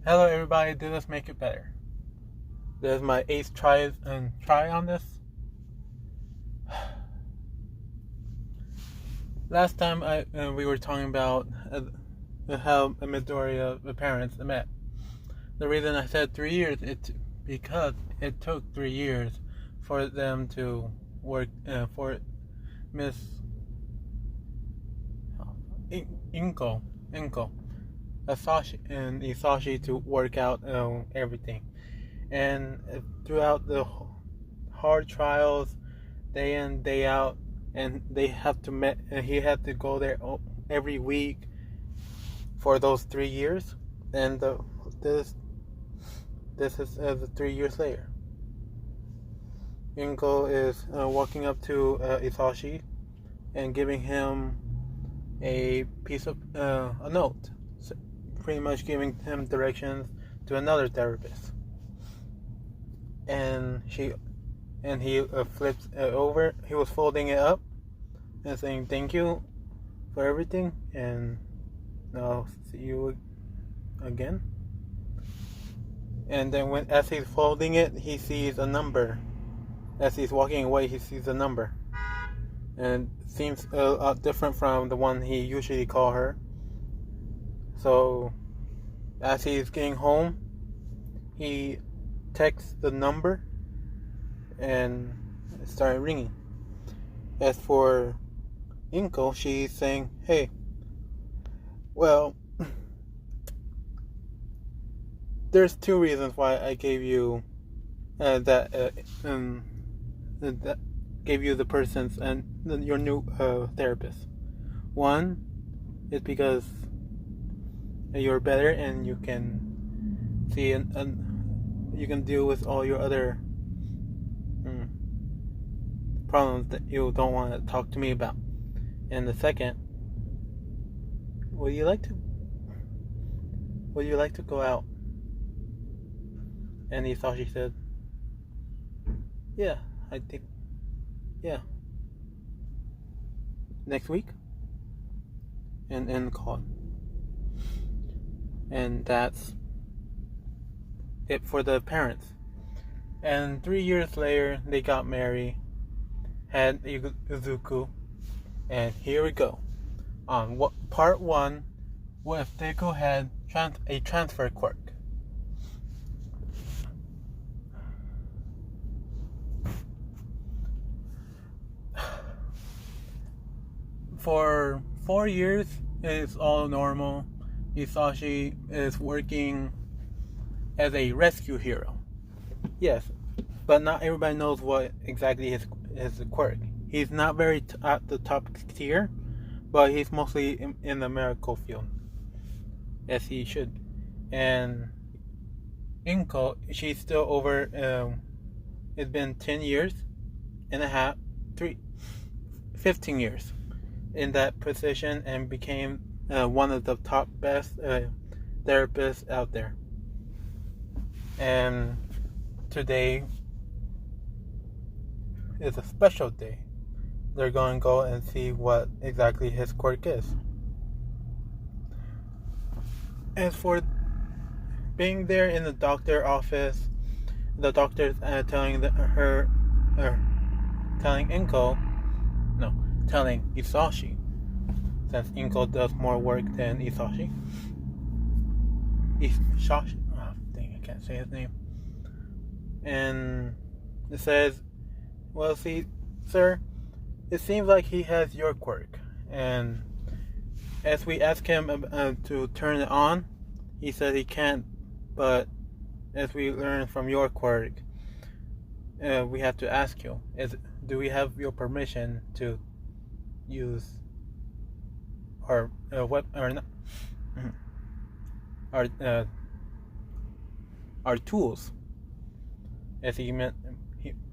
Hello everybody, do this make it better. This is my 8th try on this. Last time we were talking about how a majority of the parents met. The reason I said 3 years is because it took 3 years for them to work for Miss Inko Isashi to work out everything. And throughout the hard trials, day in day out, and he had to go there every week for those 3 years. And this is the 3 years later. Inko is walking up to Isashi and giving him a piece of a note, pretty much giving him directions to another therapist. And he flips it over. He was folding it up and saying thank you for everything, and I'll see you again. And then as he's folding it, he sees a number. As he's walking away, he sees a number, and it seems a lot different from the one he usually call her. So as he's getting home, he texts the number and it started ringing. As for Inko, she's saying, hey, well, there's 2 reasons why I gave you that gave you the person's and your new therapist. One is because you're better and you can see and you can deal with all your other problems that you don't want to talk to me about. And the second, would you like to go out? And Isashi said, yeah, I think, yeah, next week. And called. And that's it for the parents. And 3 years later, they got married, had Izuku, and here we go. On part 1, what if Deku had a transfer quirk? For 4 years, it's all normal. Isashi is working as a rescue hero. Yes, but not everybody knows what exactly his quirk. He's not very at the top tier, but he's mostly in the miracle field, as he should. And Inko, she's still over. It's been 10 years and a half, 15 years in that position, and became one of the top best therapists out there. And today is a special day. They're going to go and see what exactly his quirk is. As for being there in the doctor office, the doctor's telling telling Isashi, since Inko does more work than Isashi. Isashi, I can't say his name. And it says, well, see, sir, it seems like he has your quirk. And as we ask him to turn it on, he says he can't. But as we learn from your quirk, we have to ask you: do we have your permission to use our our tools? As he meant,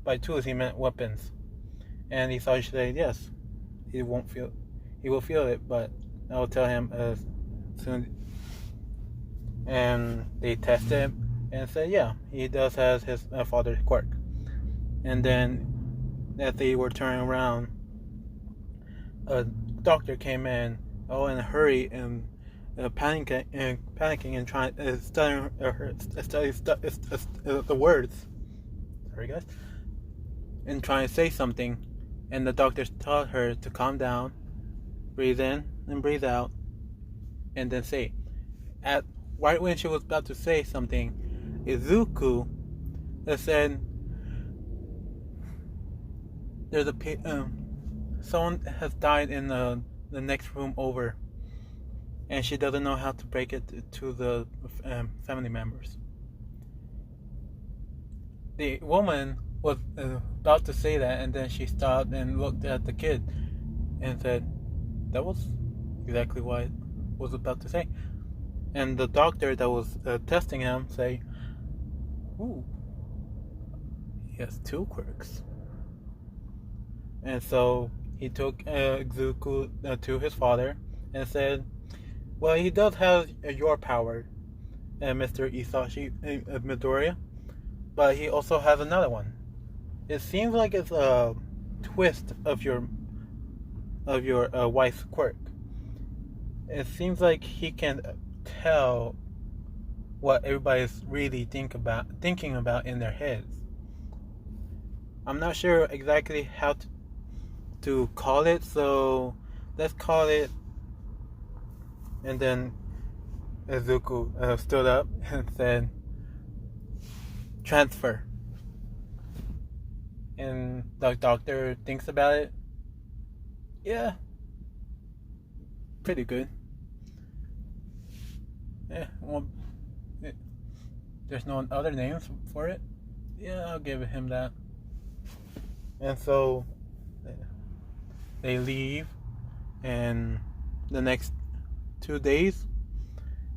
by tools he meant weapons. And he thought he should say yes. He will feel it, but I'll tell him as soon. And they tested him and said, yeah, he does have his father's quirk. And then, as they were turning around, a doctor came in, in a hurry, and panicking and trying studying the words. Sorry, guys. And trying to say something, and the doctor told her to calm down, breathe in and breathe out, and then say. Right when she was about to say something, Izuku said, "There's someone has died in the next room over, and she doesn't know how to break it to the family members." The woman was about to say that, and then she stopped and looked at the kid and said, "That was exactly what I was about to say." And the doctor that was testing him say, "Ooh, he has 2 quirks." And so he took Izuku to his father and said, "Well, he does have your power, Mr. Isashi Midoriya, but he also has another one. It seems like it's a twist of your wife's quirk. It seems like he can tell what everybody's really thinking about in their heads. I'm not sure exactly how to call it, so let's call it." And then Izuku stood up and said, "Transfer." And the doctor thinks about it. Yeah, pretty good. Yeah, well, there's no other names for it. Yeah, I'll give him that. And so they leave, and the next 2 days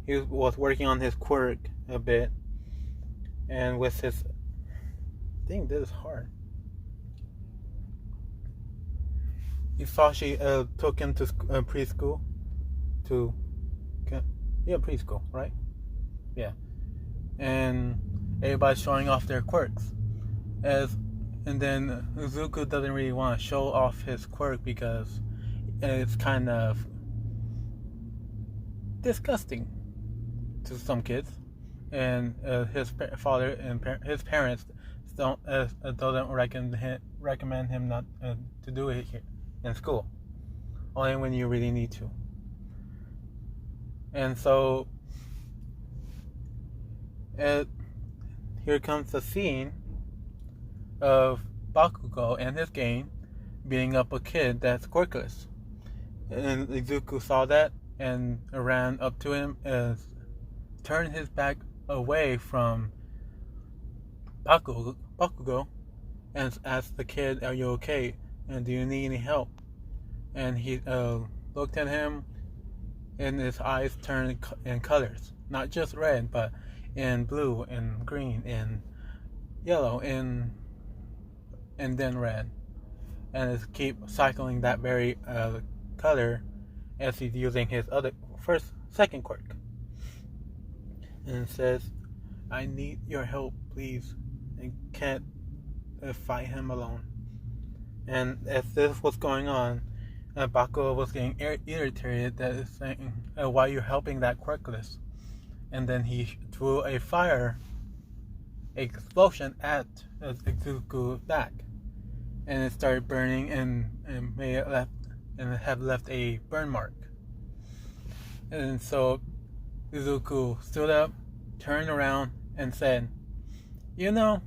he was working on his quirk a bit, and with his, I think this is hard. Isashi took him to preschool, preschool, right? Yeah, and everybody's showing off their quirks, and then Izuku doesn't really want to show off his quirk because it's kind of disgusting to some kids, and his father and his parents doesn't recommend him not to do it here in school, only when you really need to. And so here comes the scene of Bakugo and his gang beating up a kid that's quirkless. And Izuku saw that and ran up to him and turned his back away from Bakugo and asked the kid, "Are you okay? And do you need any help?" And he looked at him, and his eyes turned in colors, not just red, but in blue and green and yellow and then red, and it keep cycling that very color as he's using his second quirk, and says, "I need your help, please. I can't fight him alone." And as this was going on, Bakugo was getting irritated that is saying, "Why are you helping that quirkless?" And then he threw a fire explosion at Izuku's back, and it started burning and have left a burn mark. And so Izuku stood up, turned around, and said, "You know,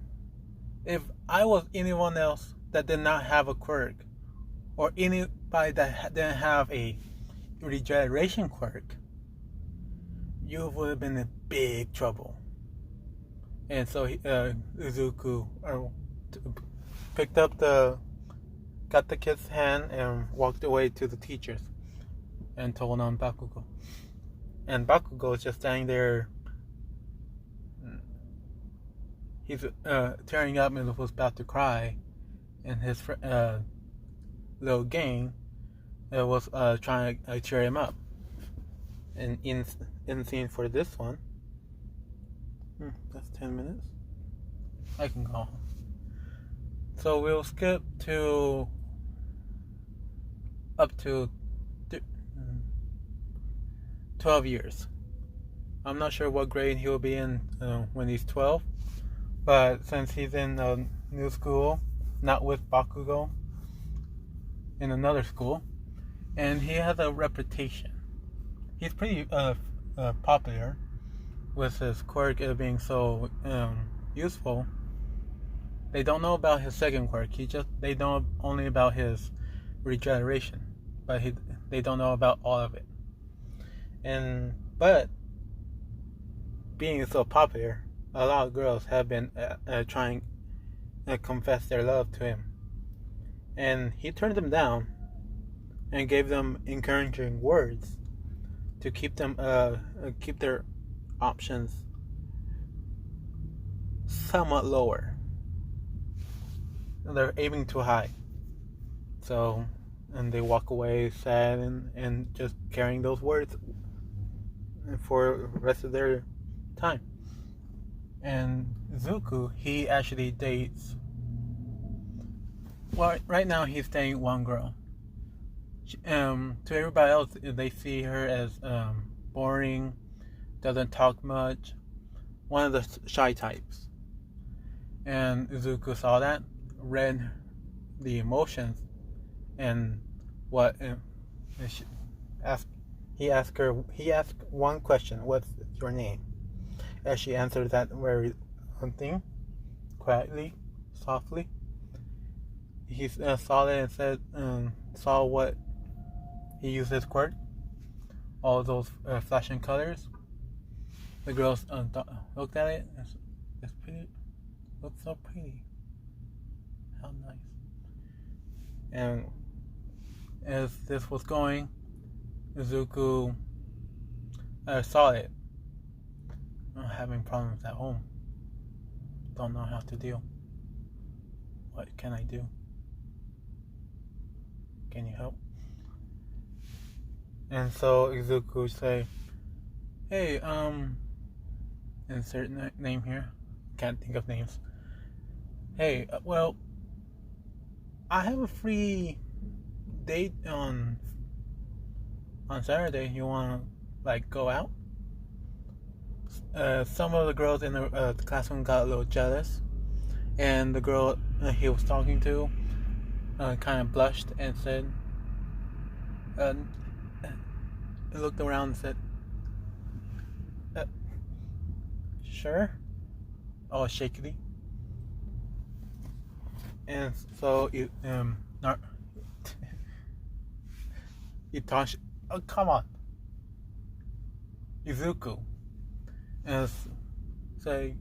if I was anyone else that did not have a quirk, or anybody that didn't have a regeneration quirk, you would have been in big trouble." And so Izuku got the kid's hand and walked away to the teachers and told on Bakugo. And Bakugo is just standing there. He's tearing up and was about to cry, and his little gang was trying to cheer him up. And in scene for this one, that's 10 minutes. I can go. So we'll skip to up to 12 years. I'm not sure what grade he'll be in when he's 12, but since he's in a new school, not with Bakugo, in another school, and he has a reputation. He's pretty popular with his quirk being so useful. They don't know about his second quirk. They know only about his regeneration, but they don't know about all of it. But being so popular, a lot of girls have been trying to confess their love to him, and he turned them down and gave them encouraging words to keep their options somewhat lower. They're aiming too high, and they walk away sad and just carrying those words for the rest of their time. And Zuko, he actually dates. Well, right now he's dating one girl. To everybody else, they see her as boring, doesn't talk much, one of the shy types. And Zuko saw that, read the emotions, and what he asked one question: "What's your name?" And she answered that very thing, quietly, softly. He saw it and said, saw what he used his quirk, all those flashing colors. The girls looked at it. It's pretty. Looks so pretty. How nice. And as this was going, Izuku saw it. I'm having problems at home. Don't know how to deal. What can I do? Can you help? And so Izuku say, "Hey, insert name here. Can't think of names. Hey, well, I have a free date on Saturday. You wanna go out?" Some of the girls in the classroom got a little jealous, and the girl he was talking to kind of blushed and said, looked around and said, "Sure," all shakily. And so Itachi, oh come on, Izuku, and say,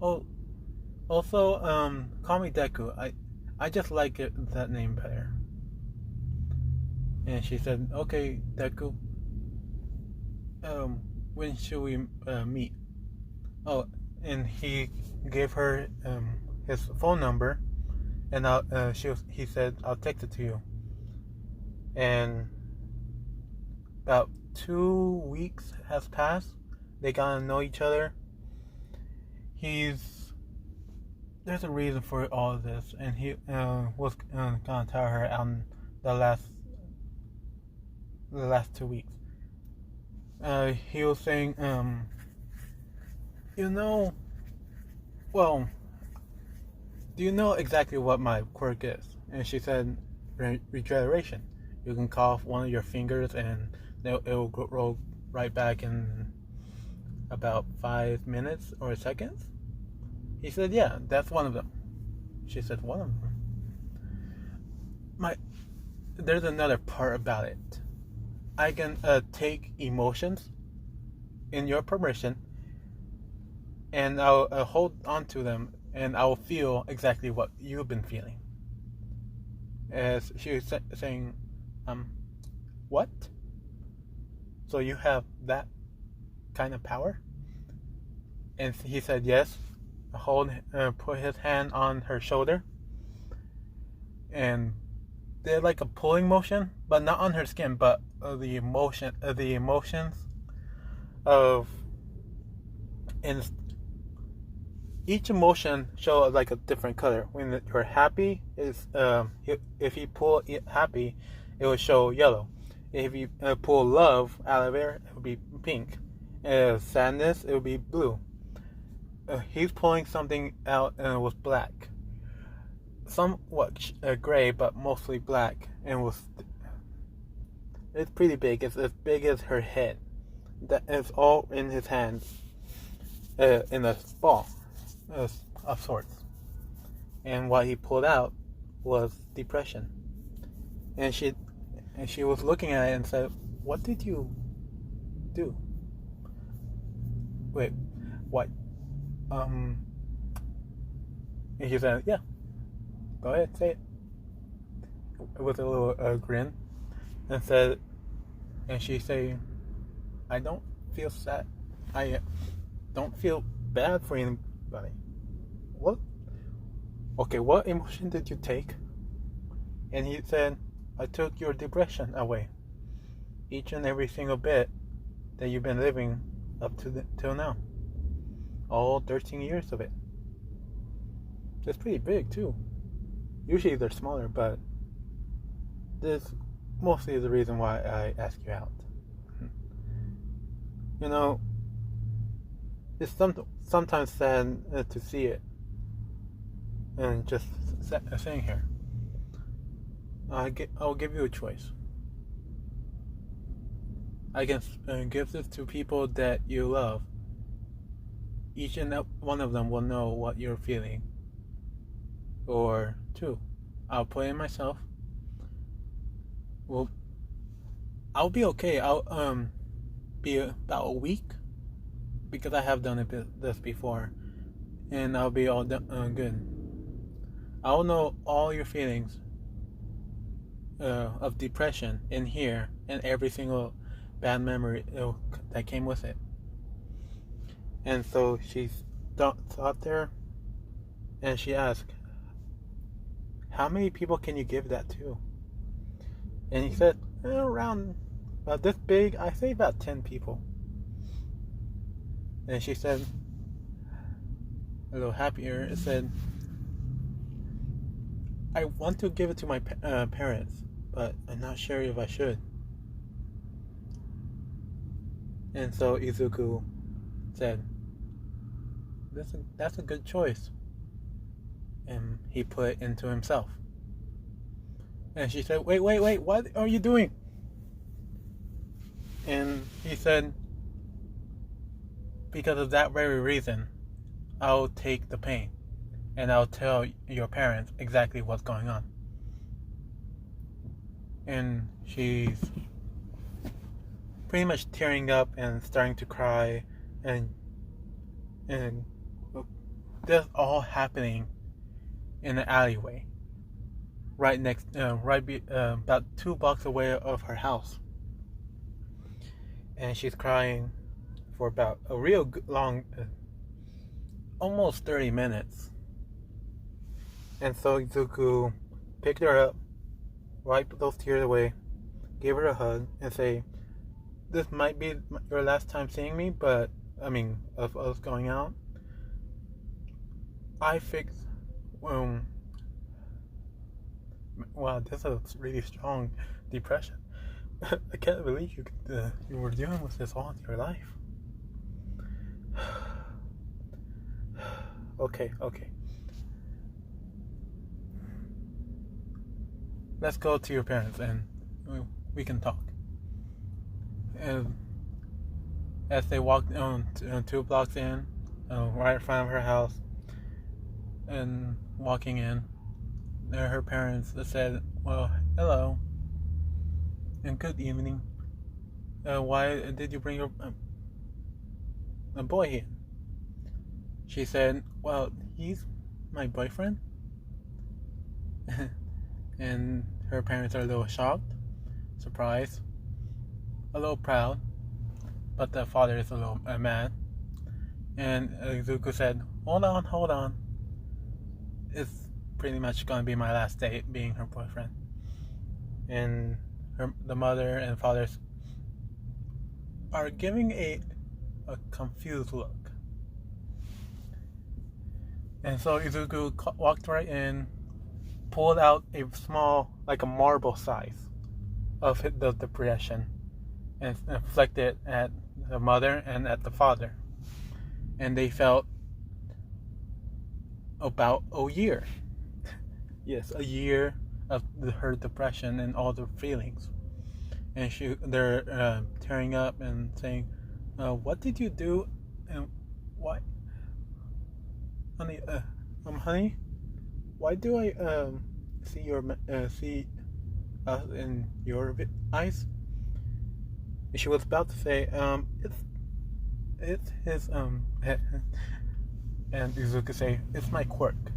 "Oh, also call me Deku. I just like that name better." And she said, "Okay, Deku. When should we meet?" Oh, and he gave her his phone number, and he said, "I'll text it to you." And about 2 weeks has passed. They got to know each other. There's a reason for all of this, and he was gonna tell her on the last 2 weeks. He was saying, well, do you know exactly what my quirk is? And she said, regeneration. You can call off one of your fingers and it will roll right back in about 5 minutes or seconds. He said, yeah, that's one of them. She said, one of them? There's another part about it. I can take emotions in your permission, and I'll hold on to them, and I'll feel exactly what you've been feeling. As she was saying, what? So you have that kind of power? And he said yes. Put his hand on her shoulder, and did like a pulling motion, but not on her skin, but the emotions of, and each emotion show like a different color. When you're happy, if you pull it happy, it will show yellow. If you pull love out of it, it would be pink. Sadness, it would be blue. He's pulling something out and it was black. Somewhat gray, but mostly black. And it's pretty big. It's as big as her head. That is all in his hands. In a ball of sorts. And what he pulled out was depression. And she was looking at it and said, "What did you do?" Wait, what? And he said, "Yeah, go ahead, say it." With a little grin, and she said, "I don't feel sad. I don't feel bad for anybody." What? Okay, what emotion did you take? And he said, "I took your depression away. Each and every single bit that you've been living up to till now. All 13 years of it." It's pretty big too. Usually they're smaller, but this mostly is the reason why I ask you out. You know, it's sometimes sad to see it. And just saying here, I'll give you a choice. I can give this to people that you love. Each and one of them will know what you're feeling. Or two, I'll put in myself. Well, I'll be okay. I'll be about a week because I have done this before, and I'll be all good. I'll know all your feelings of depression in here and every single bad memory that came with it. And so she thought there, and she asked, "How many people can you give that to?" And he said, "Around about this big, I say about 10 people." And she said, a little happier, it said, "I want to give it to my parents, but I'm not sure if I should." And so Izuku said, that's a good choice. And he put it into himself. And she said, wait, what are you doing? And he said, because of that very reason, I'll take the pain. And I'll tell your parents exactly what's going on. And she's pretty much tearing up and starting to cry. And this all happening in the alleyway. Right next, about 2 blocks away of her house. And she's crying for about a real long, almost 30 minutes. And so Izuku picked her up, wiped those tears away, gave her a hug, and say, "This might be your last time seeing me, but, of us going out. I fixed, wow, this is really strong depression. I can't believe you were dealing with this all your life." Okay. Let's go to your parents and we can talk. And as they walked 2 blocks in, right in front of her house, and walking in, her parents said, "Well, hello, and good evening. Why did you bring a boy here?" She said, "Well, he's my boyfriend." And her parents are a little shocked, surprised, a little proud, but the father is a little mad. And Izuku said, hold on. It's pretty much going to be my last day being her boyfriend. And the mother and father are giving a confused look. And so Izuku walked right in, pulled out a small, like a marble size, of the depression and inflicted at the mother and at the father. And they felt about a year. Yes, a year of her depression and all the feelings. And they're tearing up and saying, "What did you do? And why, honey? Why do I see us in your eyes?" And she was about to say, it's his and Izuku say, "It's my quirk.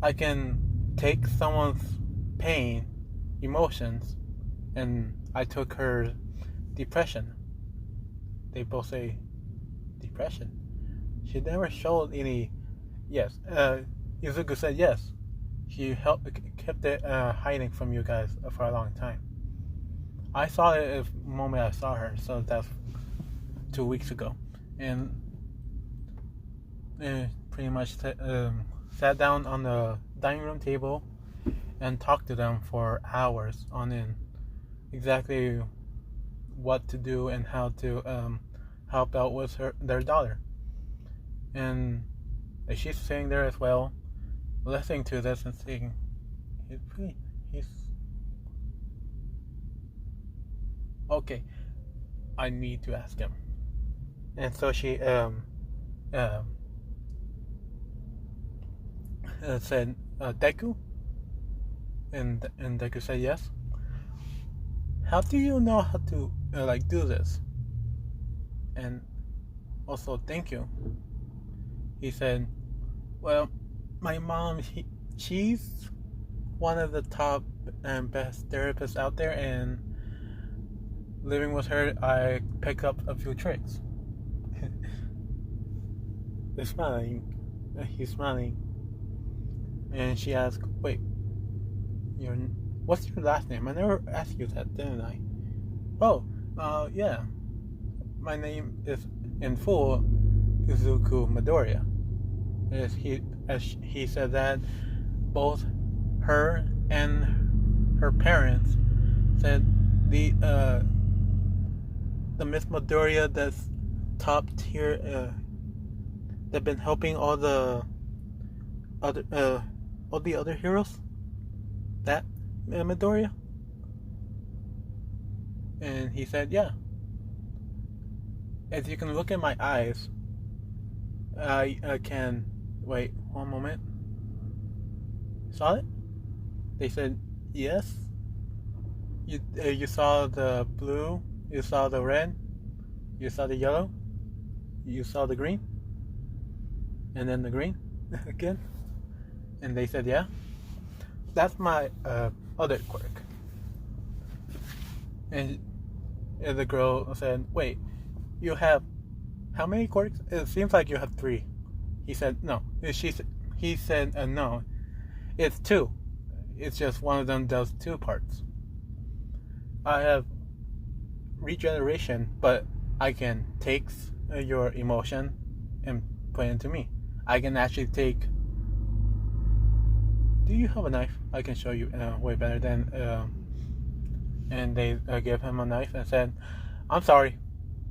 I can take someone's pain, emotions, and I took her depression." They both say, "Depression?" She never showed any. Yes, Izuku said yes. She kept it hiding from you guys for a long time. I saw it the moment I saw her, so that's 2 weeks ago, and pretty much sat down on the dining room table and talked to them for hours on end, exactly what to do and how to help out with their daughter. And she's sitting there as well, listening to this and saying, he's okay. I need to ask him. And so she said, "Deku?" And Deku said yes. "How do you know how to do this? And also, thank you." He said, "Well, my mom, she's one of the top and best therapists out there, and living with her, I pick up a few tricks." He's smiling. And she asked, "Wait, what's your last name? I never asked you that, didn't I?" "Oh, yeah. My name is, in full, Izuku Midoriya." As he said that, both her and her parents said the Miss Midoriya that's top tier, that been helping all the other heroes, that Midoriya. And he said, "Yeah. As you can look in my eyes, I can." Wait, one moment. Saw it? They said, "Yes. You saw the blue, you saw the red, you saw the yellow, you saw the green, and then the green again." And they said, "Yeah. That's my other quirk." And the girl said, "Wait, you have how many quirks? It seems like you have 3. He said, "No." He said, "No. It's 2. It's just one of them does 2 parts. I have regeneration, but I can take your emotion and put it into me. I can actually take." "Do you have a knife? I can show you way better than." And they gave him a knife and said, "I'm sorry,"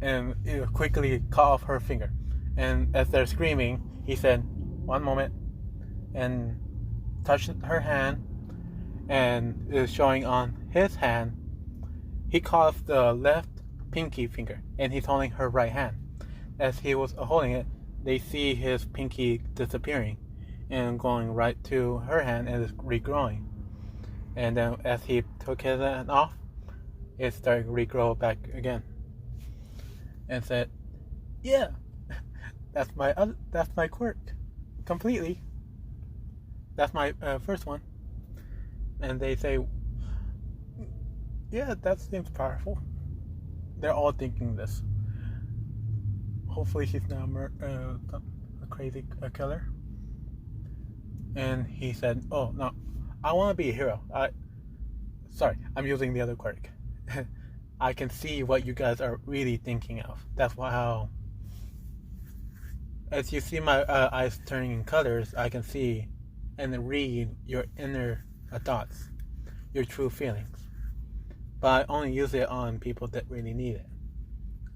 and quickly cut off her finger. And as they're screaming, he said, "One moment," and touched her hand, and is showing on his hand. He cut off the left pinky finger, and he's holding her right hand. As he was holding it, they see his pinky disappearing and going right to her hand, and it's regrowing. And then as he took his hand off, it started to regrow back again. And said, "Yeah, that's my quirk, completely. That's my first one." And they say, "Yeah, that seems powerful." They're all thinking this. Hopefully she's not a crazy killer. And he said, "Oh, no, I want to be a hero. I'm using the other quirk. I can see what you guys are really thinking of. That's how, as you see my eyes turning in colors, I can see and read your inner thoughts, your true feelings. but I only use it on people that really need it.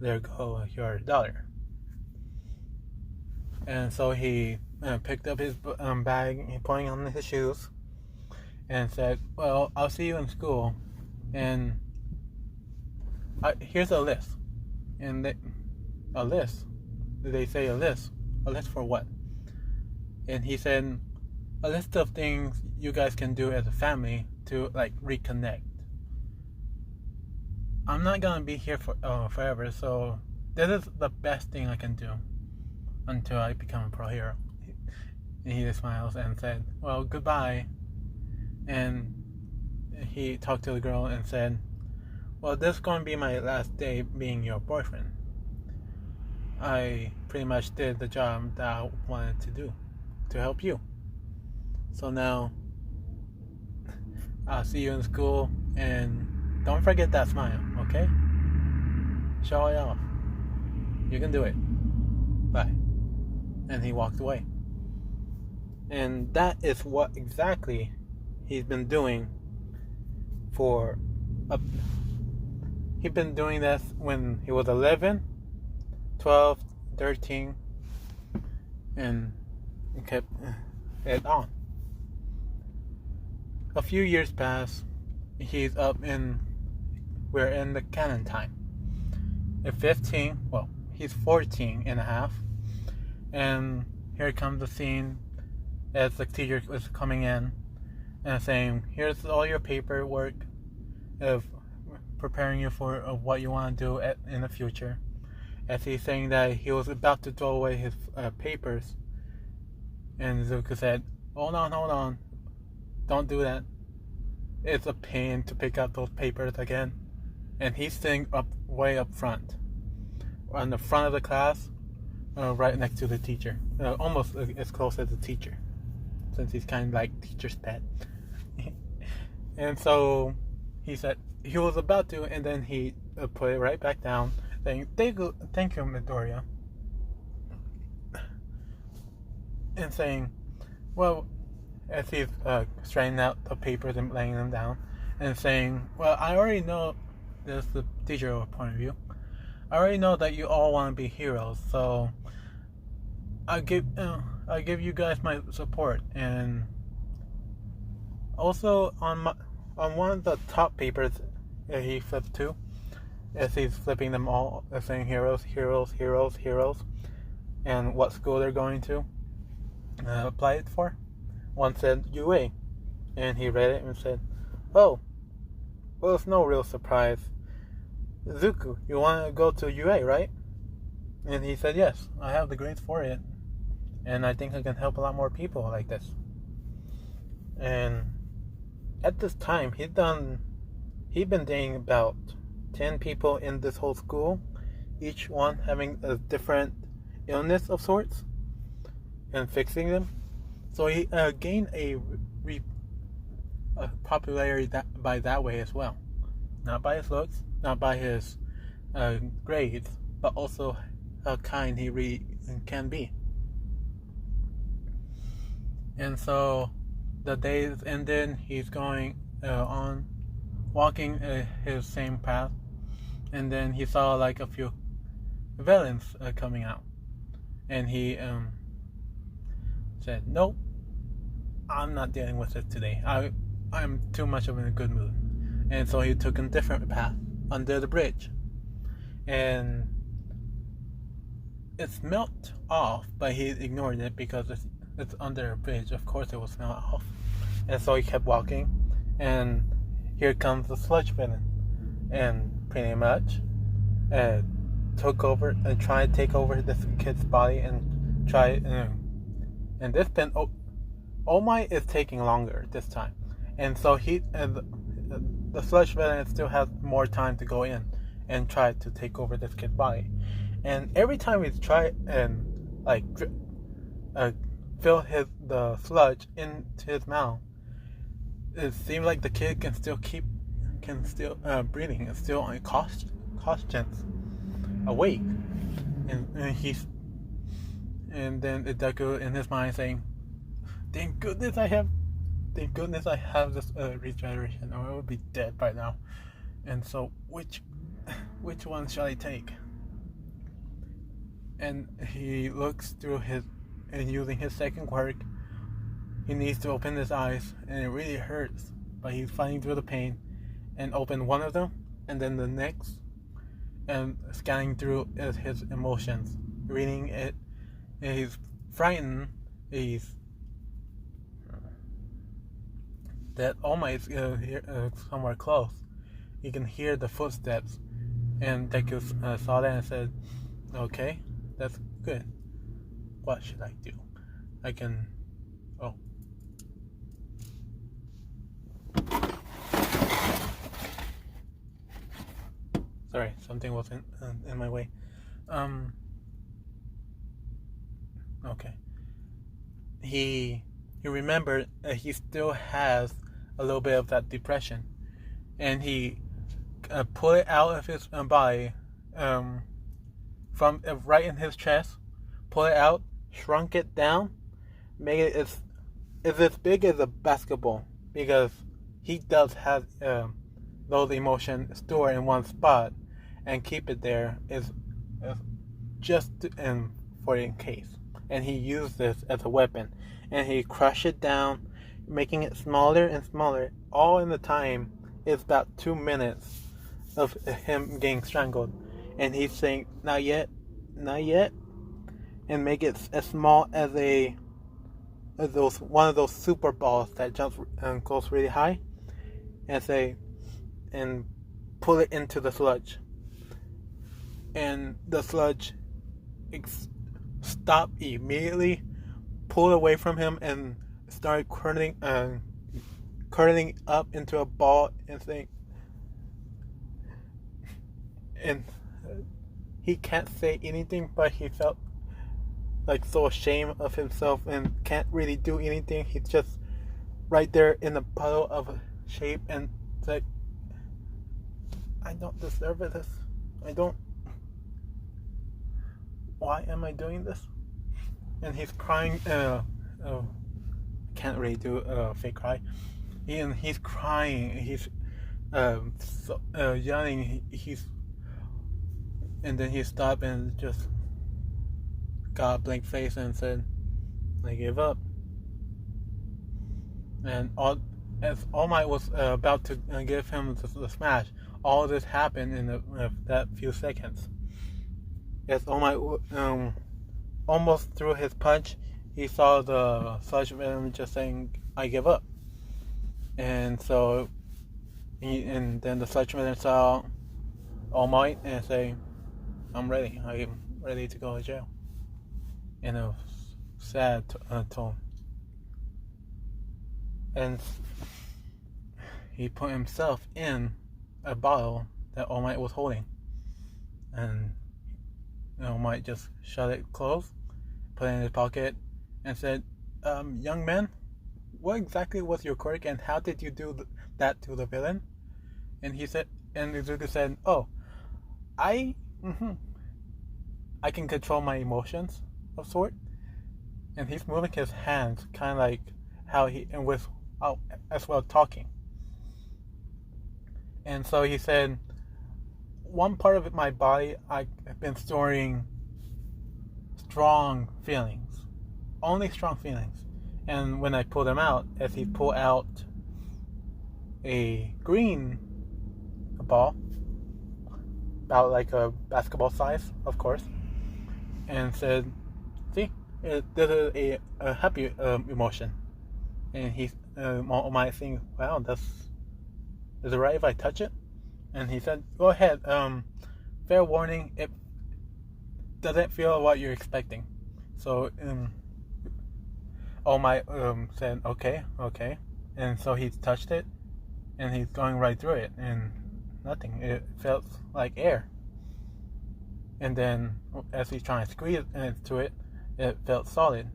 There go your dollar. And so he picked up his bag, putting on his shoes, and said, well, I'll see you in school, and here's a list. And a list? Did they say a list? A list for what? And he said, a list of things you guys can do as a family to like reconnect. I'm not gonna be here for forever, so this is the best thing I can do until I become a pro hero. And he smiles and said, well, goodbye. And he talked to the girl and said, well, this is going to be my last day being your boyfriend. I pretty much did the job that I wanted to do to help you. So now I'll see you in school, and don't forget that smile, okay? Show it off. You can do it. Bye. And he walked away. And that is what exactly he's been doing he's been doing this when he was 11, 12, 13, and kept it on. A few years pass. We're in the canon time. At 15, well, he's 14 and a half. And here comes the scene as the teacher was coming in and saying, here's all your paperwork of preparing you for what you want to do in the future. As he's saying that he was about to throw away his papers, and Zuko said, hold on, don't do that. It's a pain to pick up those papers again. And he's sitting way up front, on the front of the class, right next to the teacher, almost as close as the teacher, since he's kind of like teacher's pet. And so he said he was about to, and then he put it right back down, saying, thank you, Midoriya. And saying, well, as he's straightening out the papers and laying them down, and saying, well, I already know, this is the teacher point of view, I already know that you all want to be heroes, so I give you guys my support. And also on one of the top papers that he flipped to, as he's flipping them all, saying heroes, and what school they're going to apply it for. One said UA, and he read it and said, oh, well, it's no real surprise. Zuko, you want to go to UA, right? And he said, yes, I have the grades for it, and I think I can help a lot more people like this. And at this time, he'd been dating about 10 people in this whole school, each one having a different illness of sorts, and fixing them. So he gained a popularity by that way as well. Not by his looks, not by his grades, but also how kind he can be. And so the days ended. He's going on, walking his same path, and then he saw like a few villains coming out, and he said, nope, I'm not dealing with it today. I'm too much of in a good mood. And so he took a different path under the bridge, and it smelt off, but he ignored it because it's under a bridge. Of course it will smell off. And so he kept walking, and here comes the sludge villain, and pretty much took over and tried to take over this kid's body and try. And this pen, All Might is taking longer this time, and so the sludge villain still has more time to go in and try to take over this kid's body. And every time he's tried and like fill the sludge into his mouth, it seems like the kid can still breathing and still conscious, awake, and then Deku in his mind saying, "Thank goodness I have this regeneration, or I would be dead by now." And so which one shall I take? And he looks through his, and using his second quirk, he needs to open his eyes, and it really hurts, but he's fighting through the pain and open one of them and then the next, and scanning through his emotions, reading it. And he's frightened. He's that All Might is somewhere close. He can hear the footsteps, and Deku saw that and said, "Okay, that's good. What should I do? I can. Oh." Sorry, something was in my way. Okay. He remembered that he still has a little bit of that depression, and he pulled it out of his body, from right in his chest, pull it out, shrunk it down, made it as big as a basketball, because he does have those emotions stored in one spot, and keep it there is just for in case. And he used this as a weapon, and he crushed it down, making it smaller and smaller. All in the time is about 2 minutes of him getting strangled, and he's saying, "Not yet, not yet," and make it as small as one of those super balls that jumps and goes really high, and pull it into the sludge, and the sludge stopped immediately, pulled away from him, and started curling up into a ball, and he can't say anything, but he felt like so ashamed of himself and can't really do anything. He's just right there in the puddle of shape, and it's like, I don't deserve this. I don't. Why am I doing this? And he's crying. Can't really do a fake cry. He's crying. He's yelling. And then he stopped and just got a blank face and said, "I give up." And as All Might was about to give him the smash, all this happened in that few seconds. As All Might almost threw his punch, he saw the sludge venom just saying, "I give up." And so, and then the sludge venom saw All Might and say, "I'm ready. I'm ready to go to jail." In a sad tone. And he put himself in a bottle that All Might was holding, and All Might just shut it closed, put it in his pocket, and said, "Young man, what exactly was your quirk, and how did you do that to the villain?" And he said, and Izuku said, "Oh, I can control my emotions of sort." And he's moving his hands, kind of like how and with as well talking. And so he said, "One part of my body, I've been storing strong feelings, only strong feelings. And when I pull them out, as he pulled out a green ball, about like a basketball size, of course, and said, 'See, this is a happy emotion.'" And he might think, "Wow, is it right if I touch it?" And he said, "Go ahead. Fair warning, it doesn't feel what you're expecting." So All Might said, "Okay." And so he touched it, and he's going right through it, and nothing. It felt like air. And then as he's trying to squeeze into it, it felt solid.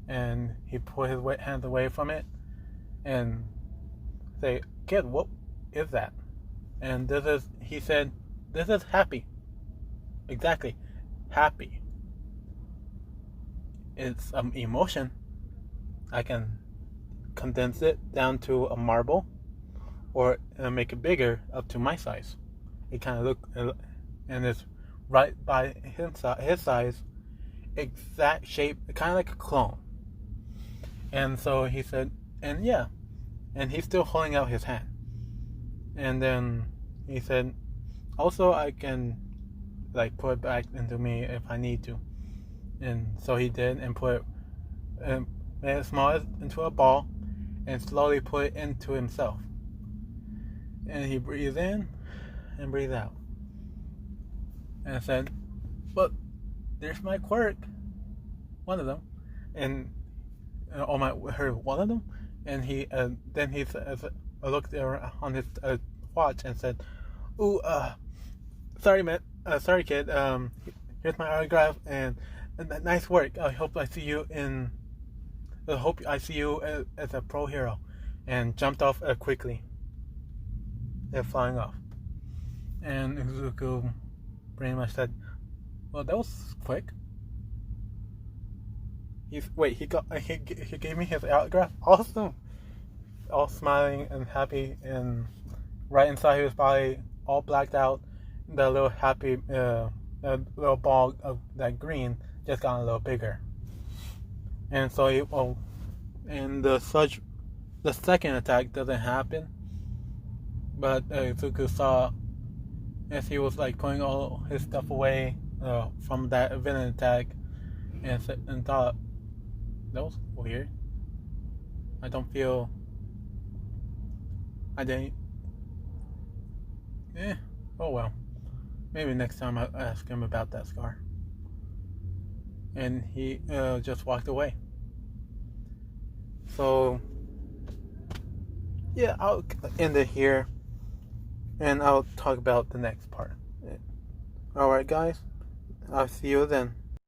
And he pulled his hands away from it and say, "Kid, what is that?" And he said, "This is happy." Exactly. Happy. It's emotion. I can condense it down to a marble, or make it bigger up to my size. It kind of look, and it's right by his size, exact shape, kind of like a clone. And so he said, and yeah, and he's still holding out his hand. And then he said, also I can like put it back into me if I need to. And so he did, and made it small into a ball, and slowly put it into himself. And he breathed in and breathed out. And I said, "But there's my quirk, one of them." And heard one of them, and then he looked on his watch and said, "Ooh, sorry, man. Sorry, kid. Here's my autograph and nice work. I hope I see you as a pro hero," and jumped off quickly. They're flying off, and Izuku pretty much said, "Well, that was quick." He gave me his autograph. Awesome. All smiling and happy, and right inside his body, all blacked out, the little happy little ball of that green just got a little bigger. And so and the second attack doesn't happen, but Izuku saw, as he was like putting all his stuff away from that villain attack, and thought, that was weird. I didn't. Oh well. Maybe next time I'll ask him about that scar. And he just walked away. So, yeah, I'll end it here. And I'll talk about the next part. Alright, guys. I'll see you then.